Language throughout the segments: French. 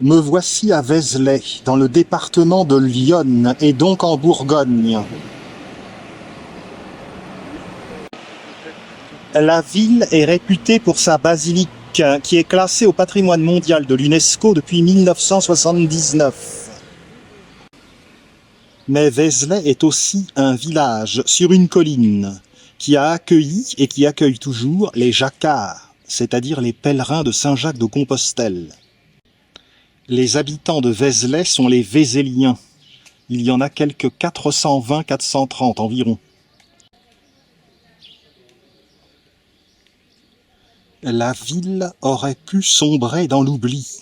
Me voici à Vézelay, dans le département de l'Yonne, et donc en Bourgogne. La ville est réputée pour sa basilique, qui est classée au patrimoine mondial de l'UNESCO depuis 1979. Mais Vézelay est aussi un village sur une colline, qui a accueilli et qui accueille toujours les Jacquards, c'est-à-dire les pèlerins de Saint-Jacques-de-Compostelle. Les habitants de Vézelay sont les Vézéliens. Il y en a quelques 420-430 environ. La ville aurait pu sombrer dans l'oubli.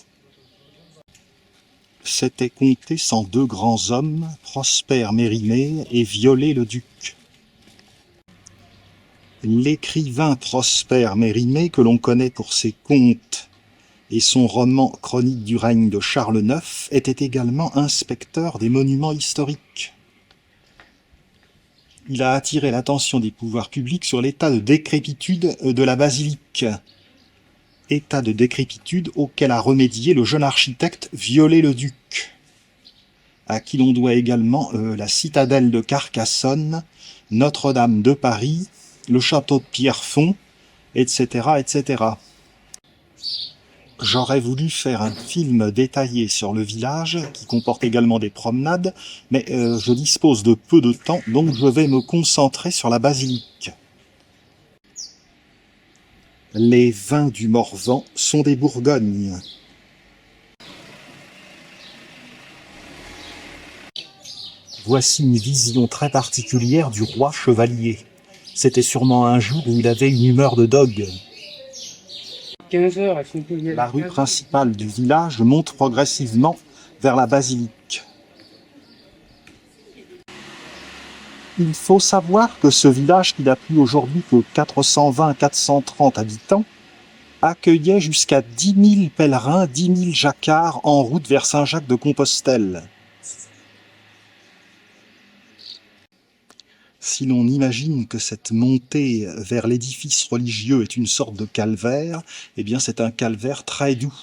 S'étaient comptés 102 grands hommes, Prosper Mérimée et Viollet-le-Duc. L'écrivain Prosper Mérimée, que l'on connaît pour ses contes et son roman Chronique du règne de Charles IX, était également inspecteur des monuments historiques. Il a attiré l'attention des pouvoirs publics sur l'état de décrépitude de la basilique. État de décrépitude auquel a remédié le jeune architecte Viollet-le-Duc, à qui l'on doit également la citadelle de Carcassonne, Notre-Dame de Paris, le château de Pierrefonds, etc., etc. J'aurais voulu faire un film détaillé sur le village, qui comporte également des promenades, mais je dispose de peu de temps, donc je vais me concentrer sur la basilique. Les vins du Morvan sont des Bourgognes. Voici une vision très particulière du roi chevalier. C'était sûrement un jour où il avait une humeur de dogue. 15 heures, La rue principale du village monte progressivement vers la basilique. Il faut savoir que ce village, qui n'a plus aujourd'hui que 420-430 habitants, accueillait jusqu'à 10 000 pèlerins, 10 000 jacquards en route vers Saint-Jacques-de-Compostelle. Si l'on imagine que cette montée vers l'édifice religieux est une sorte de calvaire, eh bien c'est un calvaire très doux.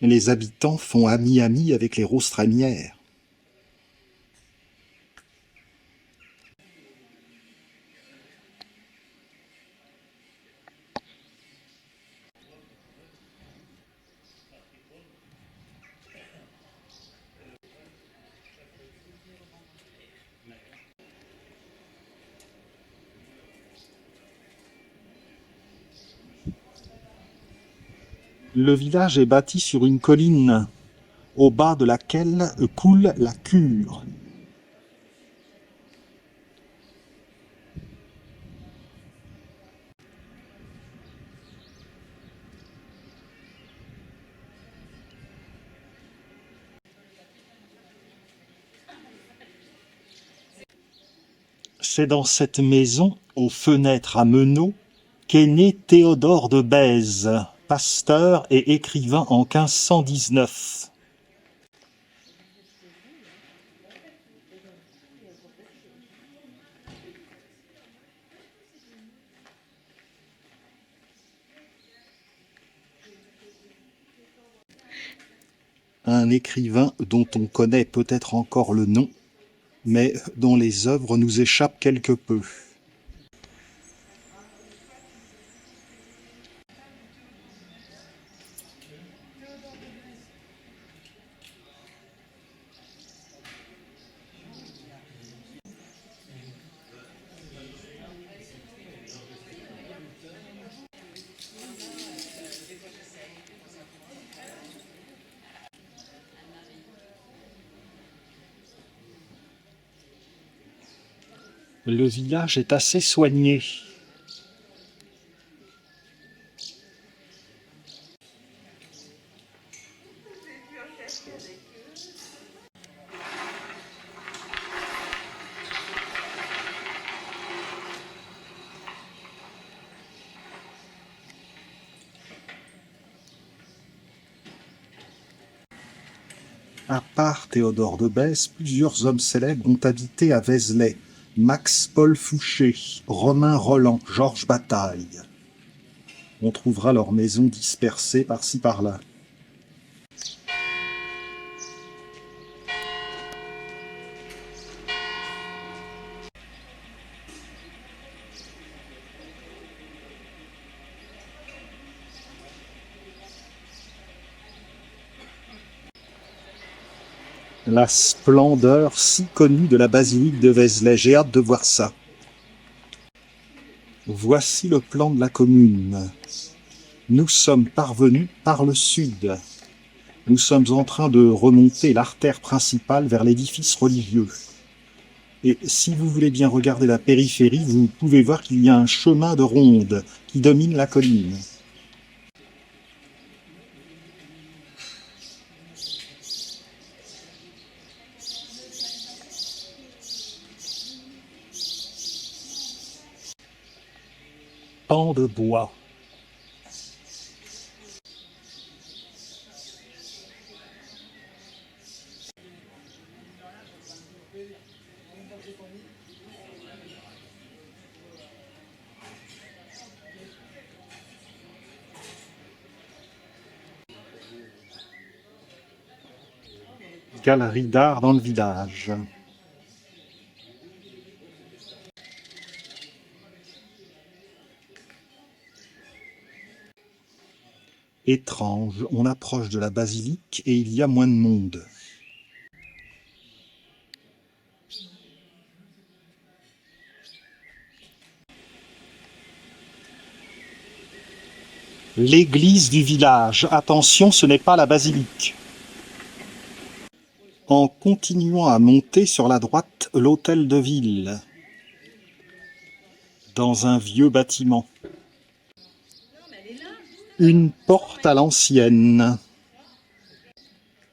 Les habitants font ami-ami avec les roses trémières. Le village est bâti sur une colline, au bas de laquelle coule la Cure. C'est dans cette maison, aux fenêtres à meneaux, qu'est né Théodore de Bèze, pasteur et écrivain en 1519. Un écrivain dont on connaît peut-être encore le nom, mais dont les œuvres nous échappent quelque peu. Le village est assez soigné. À part Théodore de Bèze, plusieurs hommes célèbres ont habité à Vézelay, Max Paul Fouché, Romain Roland, Georges Bataille. On trouvera leurs maisons dispersées par-ci par-là. La splendeur si connue de la basilique de Vézelay, j'ai hâte de voir ça. Voici le plan de la commune. Nous sommes parvenus par le sud. Nous sommes en train de remonter l'artère principale vers l'édifice religieux. Et si vous voulez bien regarder la périphérie, vous pouvez voir qu'il y a un chemin de ronde qui domine la colline. Pan de bois. Galerie d'art dans le village. Étrange, on approche de la basilique et il y a moins de monde. L'église du village. Attention, ce n'est pas la basilique. En continuant à monter sur la droite, l'hôtel de ville. Dans un vieux bâtiment. Une porte à l'ancienne.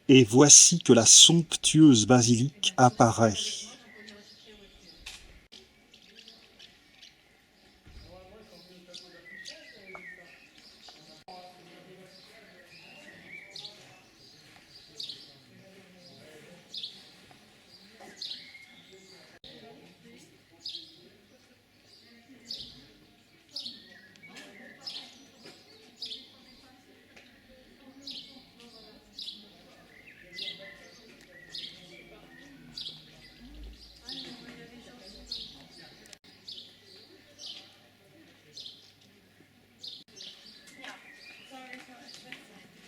Et voici que la somptueuse basilique apparaît.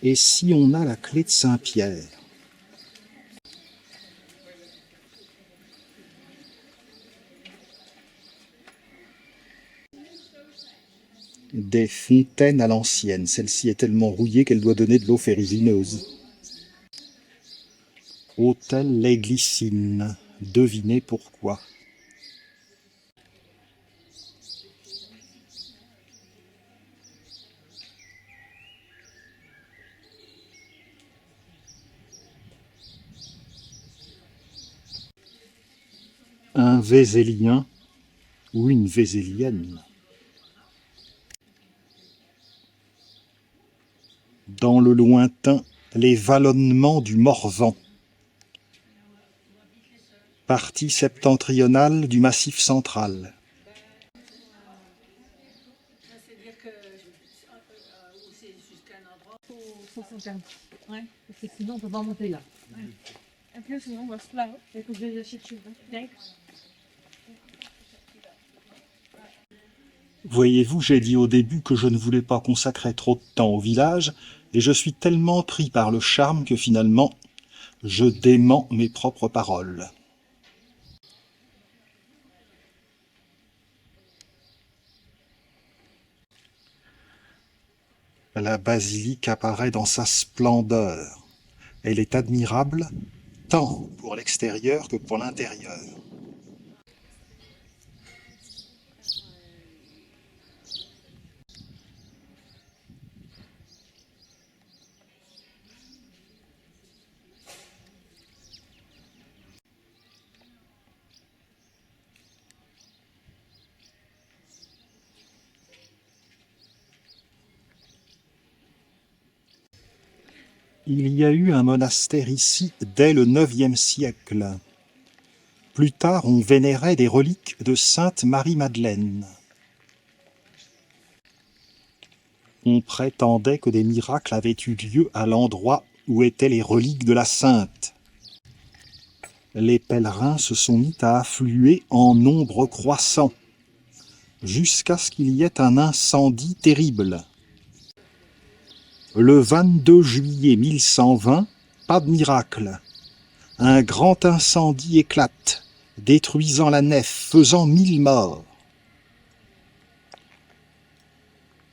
Et si on a la clé de Saint-Pierre? Des fontaines à l'ancienne. Celle-ci est tellement rouillée qu'elle doit donner de l'eau ferrugineuse. Hôtel Les Glycines. Devinez pourquoi. Un Vézélien ou une Vézélienne. Dans le lointain, les vallonnements du Morvan. Partie septentrionale du Massif central. C'est-à-dire que c'est jusqu'à un endroit faut fontaine. Ouais, parce que sinon on peut pas monter là. Ouais. Après sinon on va se plaindre. Il faut que je les achète chez vous. Voyez-vous, j'ai dit au début que je ne voulais pas consacrer trop de temps au village, et je suis tellement pris par le charme que finalement, je dément mes propres paroles. La basilique apparaît dans sa splendeur. Elle est admirable, tant pour l'extérieur que pour l'intérieur. Il y a eu un monastère ici dès le IXe siècle. Plus tard, on vénérait des reliques de Sainte Marie-Madeleine. On prétendait que des miracles avaient eu lieu à l'endroit où étaient les reliques de la sainte. Les pèlerins se sont mis à affluer en nombre croissant, jusqu'à ce qu'il y ait un incendie terrible. Le 22 juillet 1120, pas de miracle. Un grand incendie éclate, détruisant la nef, faisant 1000 morts.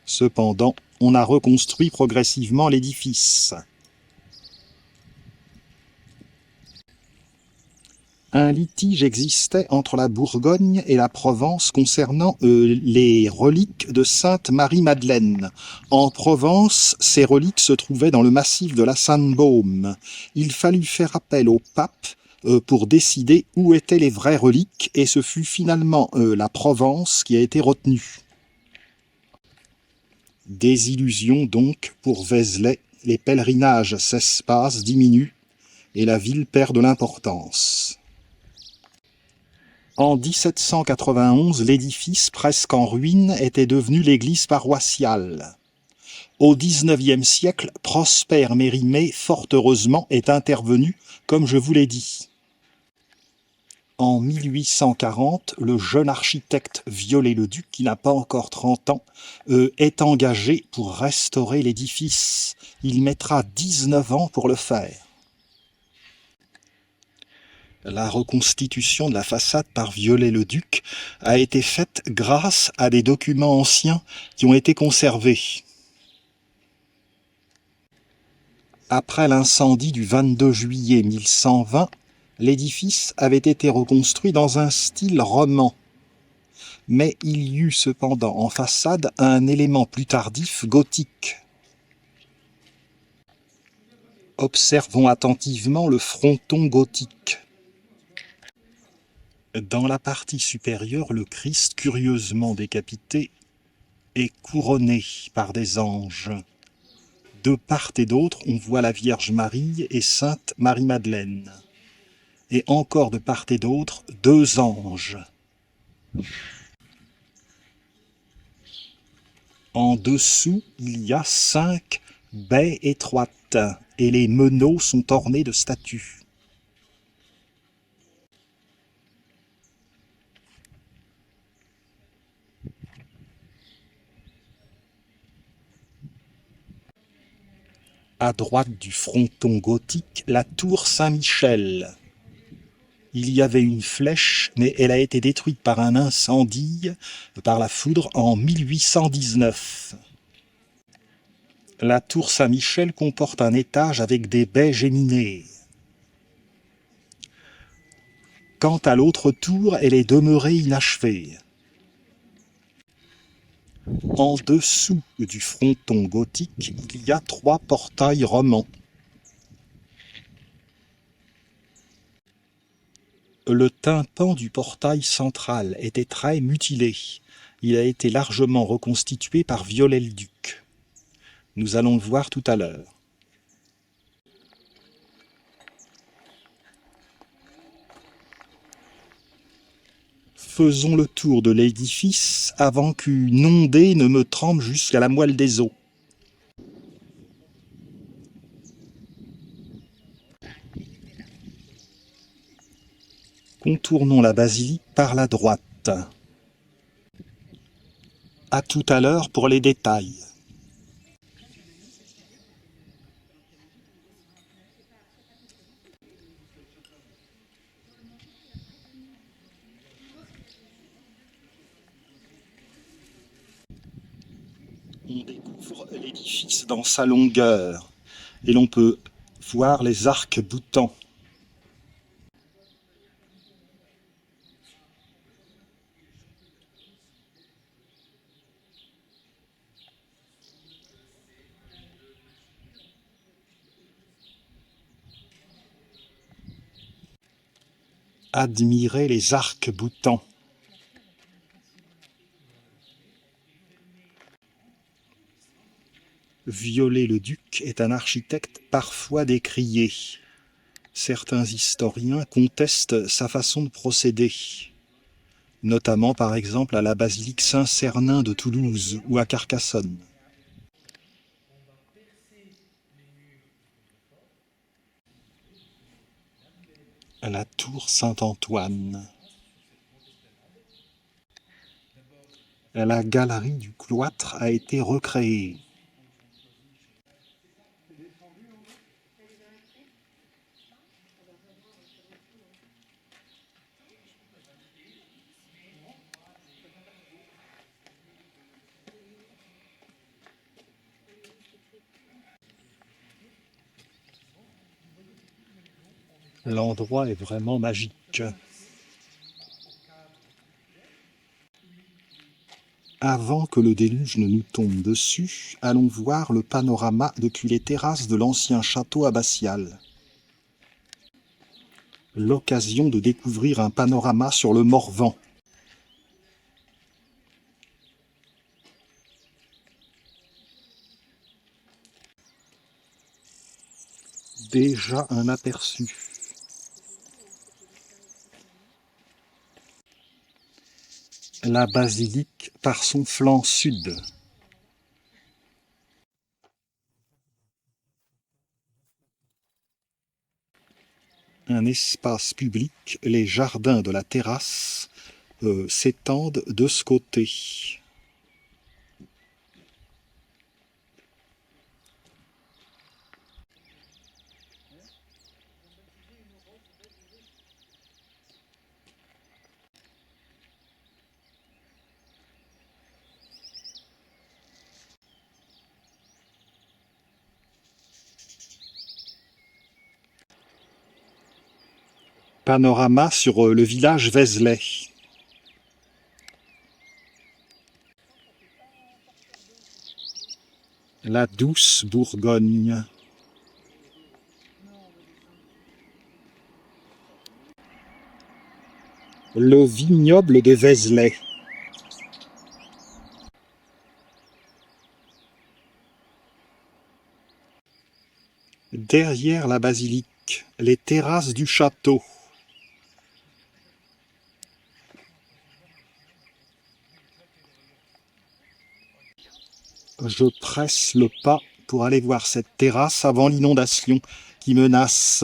Cependant, on a reconstruit progressivement l'édifice. Un litige existait entre la Bourgogne et la Provence concernant les reliques de Sainte Marie-Madeleine. En Provence, ces reliques se trouvaient dans le massif de la Sainte-Baume. Il fallut faire appel au pape pour décider où étaient les vraies reliques, et ce fut finalement la Provence qui a été retenue. Désillusion donc pour Vézelay, les pèlerinages s'espacent, diminuent, et la ville perd de l'importance. En 1791, l'édifice, presque en ruine, était devenu l'église paroissiale. Au XIXe siècle, Prosper Mérimée, fort heureusement, est intervenu, comme je vous l'ai dit. En 1840, le jeune architecte Viollet-le-Duc, qui n'a pas encore 30 ans, est engagé pour restaurer l'édifice. Il mettra 19 ans pour le faire. La reconstitution de la façade par Viollet-le-Duc a été faite grâce à des documents anciens qui ont été conservés. Après l'incendie du 22 juillet 1120, l'édifice avait été reconstruit dans un style roman. Mais il y eut cependant en façade un élément plus tardif gothique. Observons attentivement le fronton gothique. Dans la partie supérieure, le Christ, curieusement décapité, est couronné par des anges. De part et d'autre, on voit la Vierge Marie et Sainte Marie-Madeleine. Et encore de part et d'autre, 2 anges. En dessous, il y a 5 baies étroites, et les meneaux sont ornés de statues. À droite du fronton gothique, la tour Saint-Michel. Il y avait une flèche, mais elle a été détruite par un incendie, par la foudre, en 1819. La tour Saint-Michel comporte un étage avec des baies géminées. Quant à l'autre tour, elle est demeurée inachevée. En dessous du fronton gothique, il y a 3 portails romans. Le tympan du portail central était très mutilé. Il a été largement reconstitué par Viollet-le-Duc. Nous allons le voir tout à l'heure. Faisons le tour de l'édifice avant qu'une ondée ne me trempe jusqu'à la moelle des os. Contournons la basilique par la droite. À tout à l'heure pour les détails. On découvre l'édifice dans sa longueur et l'on peut voir les arcs-boutants. Admirez les arcs-boutants. Viollet-le-Duc est un architecte parfois décrié. Certains historiens contestent sa façon de procéder, notamment par exemple à la basilique Saint-Cernin de Toulouse ou à Carcassonne. La tour Saint-Antoine. La galerie du cloître a été recréée. L'endroit est vraiment magique. Avant que le déluge ne nous tombe dessus, allons voir le panorama depuis les terrasses de l'ancien château abbatial. L'occasion de découvrir un panorama sur le Morvan. Déjà un aperçu. La basilique par son flanc sud. Un espace public, les jardins de la terrasse s'étendent de ce côté. Panorama sur le village Vézelay. La douce Bourgogne. Le vignoble de Vézelay. Derrière la basilique, les terrasses du château. Je presse le pas pour aller voir cette terrasse avant l'inondation qui menace.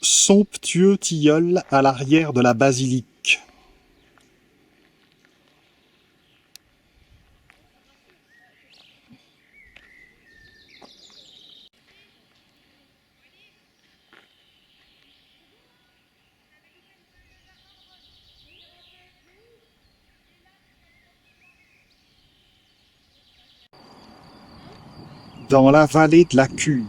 Somptueux tilleul à l'arrière de la basilique. Dans la vallée de la Cure.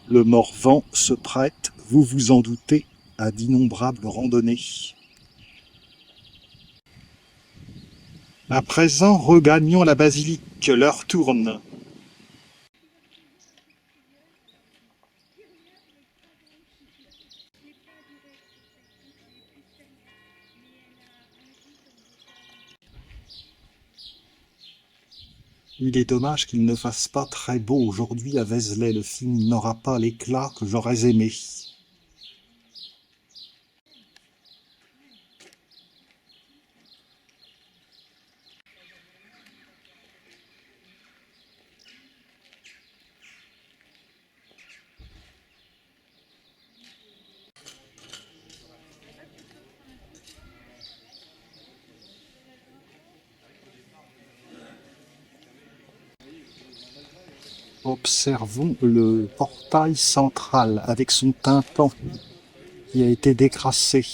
Le Morvan se prête, vous vous en doutez, à d'innombrables randonnées. À présent, regagnons la basilique, l'heure tourne. Il est dommage qu'il ne fasse pas très beau aujourd'hui à Vézelay, le film n'aura pas l'éclat que j'aurais aimé. Observons le portail central avec son tympan qui a été décrassé.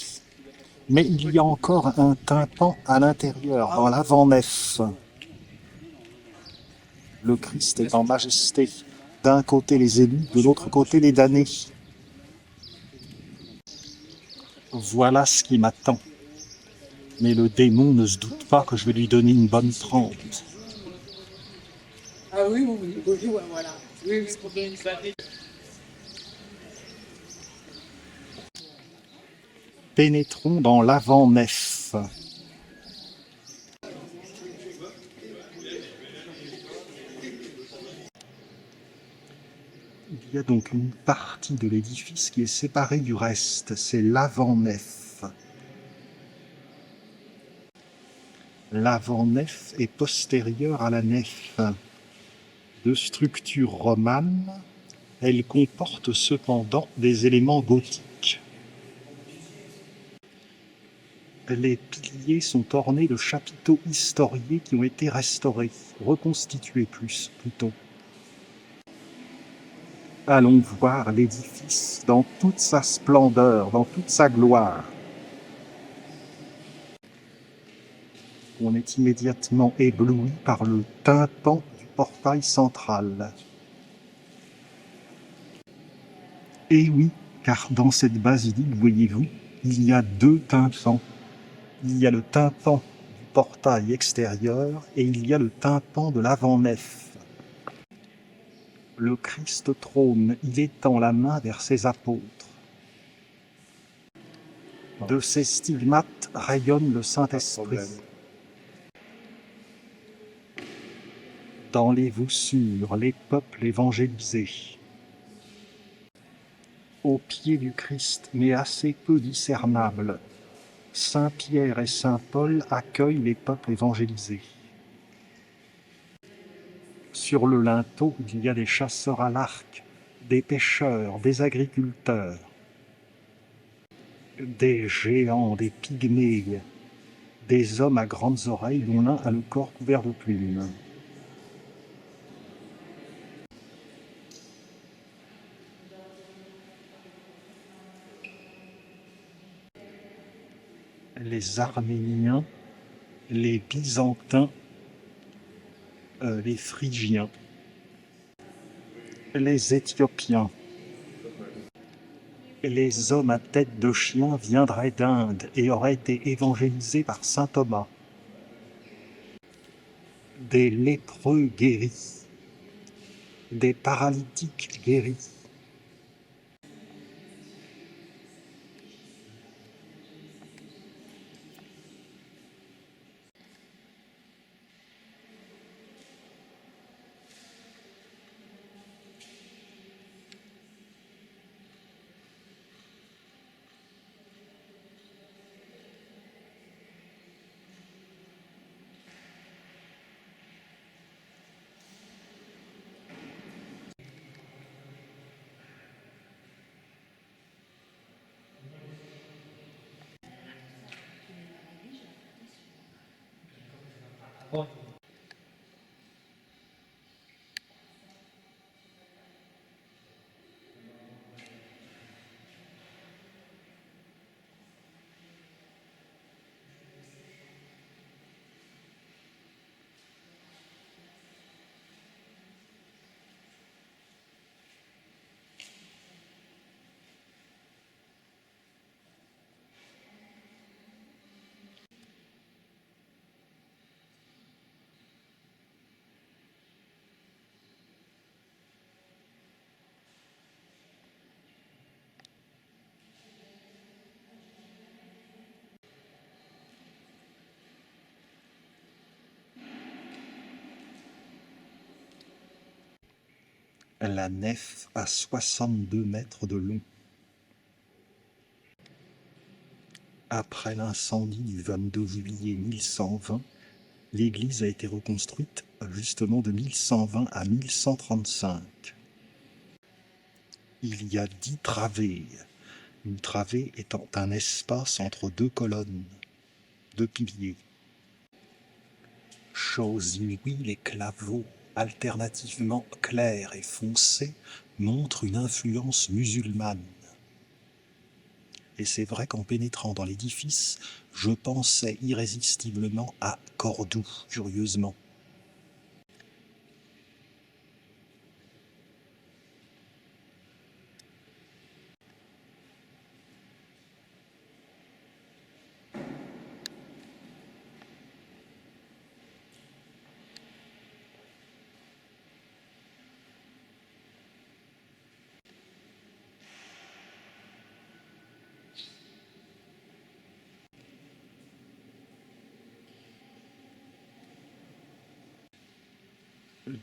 Mais il y a encore un tympan à l'intérieur, dans l'avant-nef. Le Christ est en majesté. D'un côté les élus, de l'autre côté les damnés. Voilà ce qui m'attend. Mais le démon ne se doute pas que je vais lui donner une bonne trempe. Ah oui, oui, oui, oui, ouais, voilà. Oui, oui, pour donner une batterie. Pénétrons dans l'avant-nef. Il y a donc une partie de l'édifice qui est séparée du reste, c'est l'avant-nef. L'avant-nef est postérieure à la nef. De structure romane, elle comporte cependant des éléments gothiques. Les piliers sont ornés de chapiteaux historiés qui ont été restaurés, reconstitués plutôt. Allons voir l'édifice dans toute sa splendeur, dans toute sa gloire. On est immédiatement ébloui par le tympan du portail central. Et oui, car dans cette basilique, voyez-vous, il y a deux tympans. Il y a le tympan du portail extérieur et il y a le tympan de l'avant-nef. Le Christ trône, il étend la main vers ses apôtres. De ses stigmates rayonne le Saint-Esprit. Dans les voussures, les peuples évangélisés. Au pied du Christ, mais assez peu discernable, Saint Pierre et Saint Paul accueillent les peuples évangélisés. Sur le linteau, il y a des chasseurs à l'arc, des pêcheurs, des agriculteurs, des géants, des pygmées, des hommes à grandes oreilles dont l'un a le corps couvert de plumes. Les Arméniens, les Byzantins, les Phrygiens, les Éthiopiens. Les hommes à tête de chien viendraient d'Inde et auraient été évangélisés par saint Thomas. Des lépreux guéris, des paralytiques guéris. La nef a 62 mètres de long. Après l'incendie du 22 juillet 1120, l'église a été reconstruite justement de 1120 à 1135. Il y a 10 travées, une travée étant un espace entre deux colonnes, deux piliers. Chose inouïe, les claveaux alternativement clair et foncé, montrent une influence musulmane. Et c'est vrai qu'en pénétrant dans l'édifice, je pensais irrésistiblement à Cordoue, curieusement.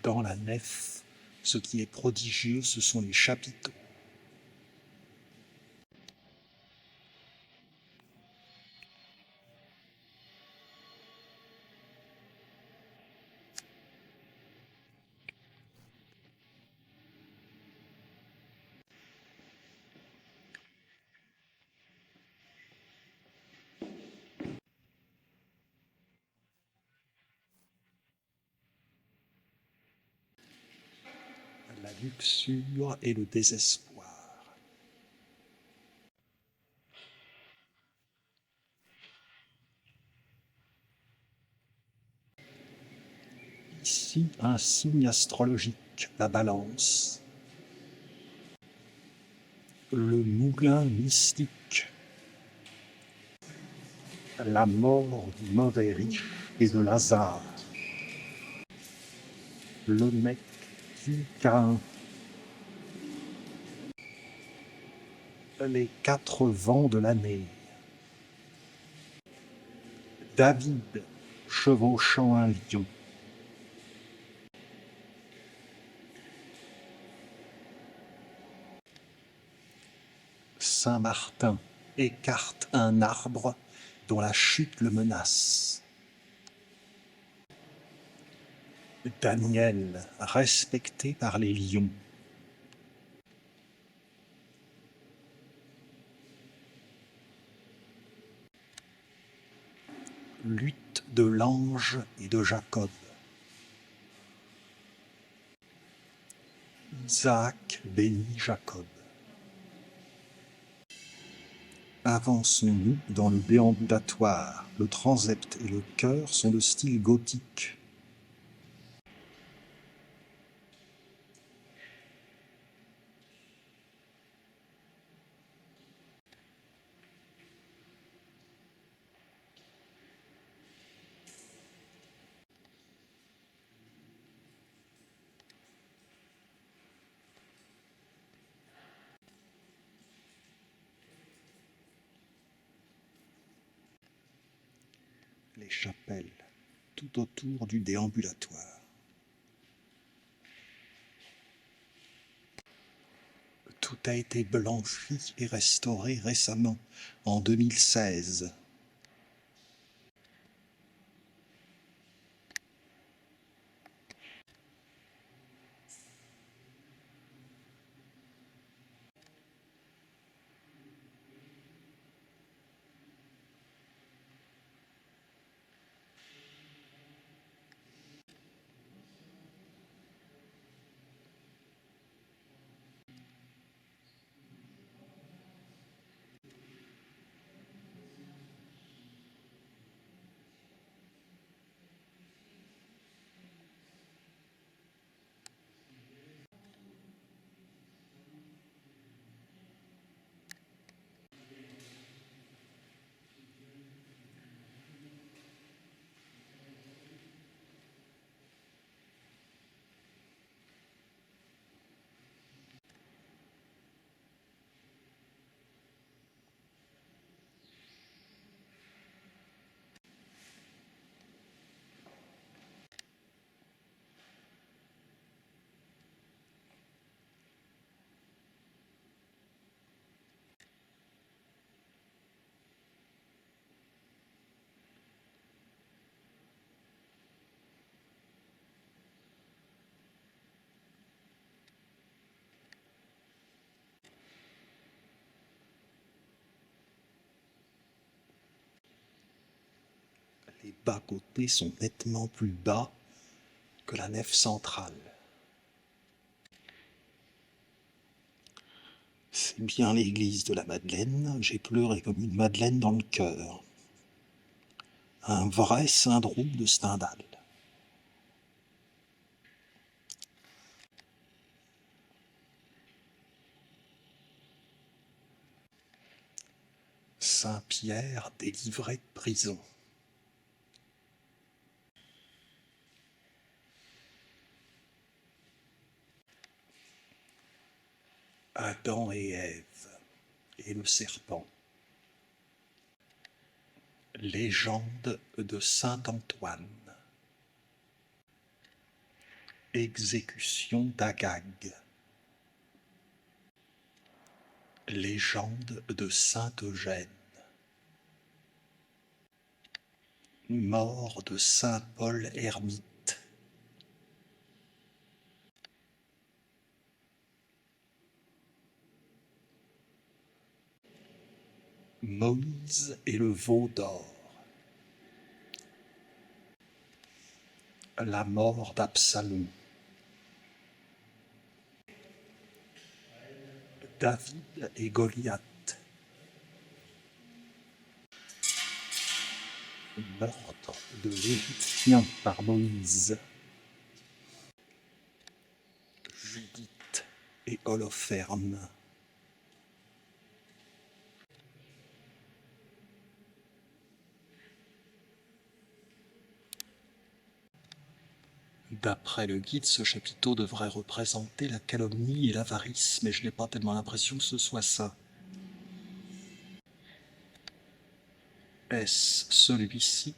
Dans la nef, ce qui est prodigieux, ce sont les chapiteaux. La luxure et le désespoir. Ici, un signe astrologique, la balance. Le moulin mystique. La mort du mauvais riche et de Lazare. Le mec du Cain. Les quatre vents de l'année. David chevauchant un lion. Saint-Martin écarte un arbre dont la chute le menace. Daniel, respecté par les lions. Lutte de l'ange et de Jacob. Isaac bénit Jacob. Avançons-nous dans le déambulatoire. Le transept et le chœur sont de style gothique. Les chapelles, tout autour du déambulatoire. Tout a été blanchi et restauré récemment, en 2016. Les bas-côtés sont nettement plus bas que que la nef centrale. C'est bien l'église de la Madeleine, j'ai pleuré comme une madeleine dans le cœur. Un vrai syndrome de Stendhal. Saint-Pierre délivré de prison. Adam et Ève et le serpent. Légende de saint Antoine. Exécution d'Agag. Légende de saint Eugène. Mort de saint Paul ermite. Moïse et le veau d'or. La mort d'Absalom. David et Goliath. Meurtre de l'Égyptien par Moïse. Judith et Holoferne. D'après le guide, ce chapiteau devrait représenter la calomnie et l'avarice, mais je n'ai pas tellement l'impression que ce soit ça. Est-ce celui-ci?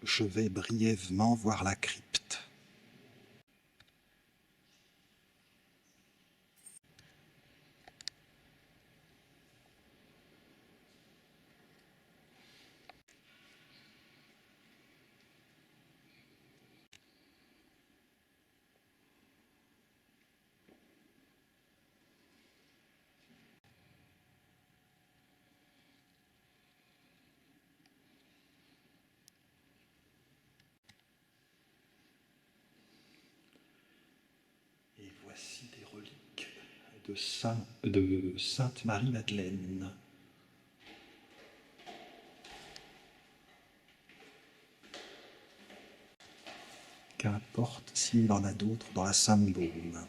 Je vais brièvement voir la crypte. Et voici des reliques de Sainte Marie-Madeleine. Qu'importe s'il en a d'autres dans la Sainte-Baume.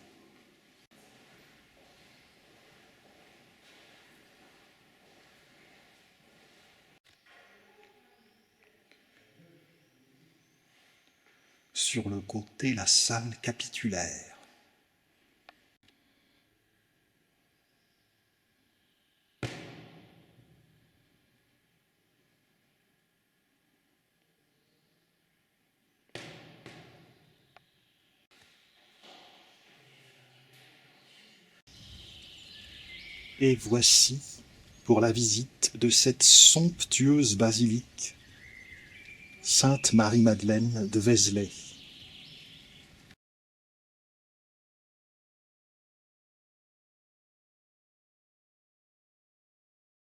Sur le côté, la salle capitulaire. Et voici pour la visite de cette somptueuse basilique, Sainte Marie-Madeleine de Vézelay.